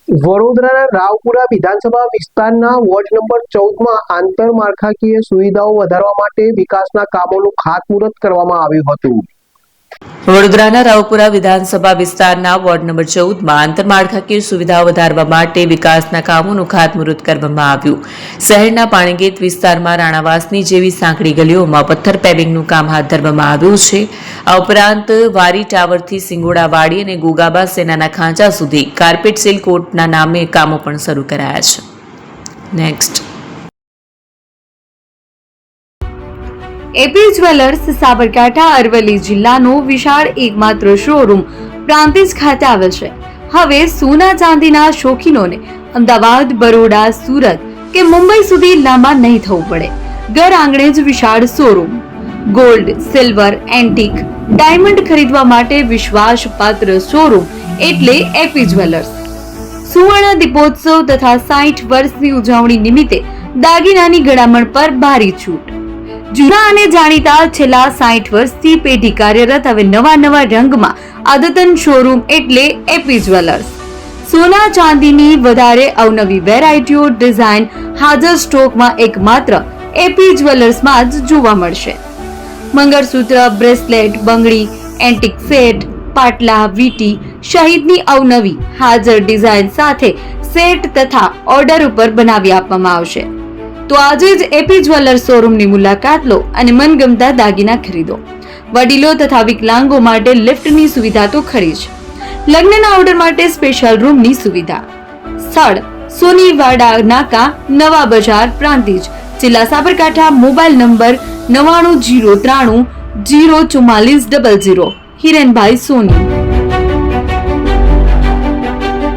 વડોદરાના રાવપુરા વિધાનસભા વિસ્તારના વોર્ડ નંબર 14માં આંતરમાળખાકીય સુવિધાઓ વધારવા માટે વિકાસના કામોનું ખાતમુહૂર્ત કરવામાં આવ્યું હતું। વડોદરાના રાવપુરા વિધાનસભા વિસ્તારના વોર્ડ નંબર 14માં આંતરમાળખાકીય સુવિધાઓ વધારવા માટે વિકાસના કામોનું ખાતમુહૂર્ત કરવામાં આવ્યું। શહેરના પાણીગેટ વિસ્તારમાં રાણાવાસની જેવી સાંકડી ગલીઓમાં પથ્થર પેવિંગનું કામ હાથ ધરવામાં આવ્યું છે। આ ઉપરાંત વારી ટાવરથી સિંગોડાવાડી અને ગોગાબા સેનાના ખાંચા સુધી કાર્પેટ સીલ કોટના નામે કામો પણ શરૂ કરાયા છે। Next AP jewellers Sabarkantha Aravalli જિલ્લાનો વિશાળ એકમાત્ર શોરૂમ પ્રાંતિજ ખાતે આવેલ છે। હવે સોના ચાંદીના શોખીનોને અમદાવાદ, બરોડા, સુરત કે મુંબઈ સુધી લાંબા નહીં થવું પડે। ઘર આંગણે જ વિશાળ showroom. Gold, silver, antique, diamond ખરીદવા માટે વિશ્વાસપાત્ર શોરૂમ એટલે એપી જ્વેલર્સ। સુવર્ણ દીપોત્સવ તથા 60 વર્ષની ઉજવણી નિમિત્તે દાગીનાની ગળામણ પર ભારી છૂટ। જૂના અને જાણીતા છેલ્લા 60 વર્ષથી પેઢી કાર્યરત હવે નવા રંગમાં અદ્યતન શોરૂમ એટલે એપી જ્વેલર્સ। સોના ચાંદીની વધારે અવનવી વેરાયટીઓ, ડિઝાઇન હાજર સ્ટોકમાં એકમાત્ર એપી જ્વેલર્સમાં જ જોવા મળશે। મંગળસૂત્ર, બ્રેસલેટ, બંગડી, એન્ટિક સેટ, પાટલા, વીટી સહિતની અવનવી હાજર ડિઝાઇન સાથે સેટ તથા ઓર્ડર ઉપર બનાવી આપવામાં આવશે। તો આજે જ એપી જ્વેલર્સ શોરૂમની મુલાકાત લો અને મનગમતા દાગીના ખરીદો। વડીલો તથા વિકલાંગો માટે લિફ્ટની સુવિધા તો ખરી જ, લગ્નના ઓર્ડર માટે સ્પેશિયલ રૂમની સુવિધા। સ્થળ સોનીવાડા નાકા, નવા બજાર, પ્રાંતિજ, જિલ્લા સાબરકાંઠા। Mobile number 9903 04400। હિરેનભાઈ સોની।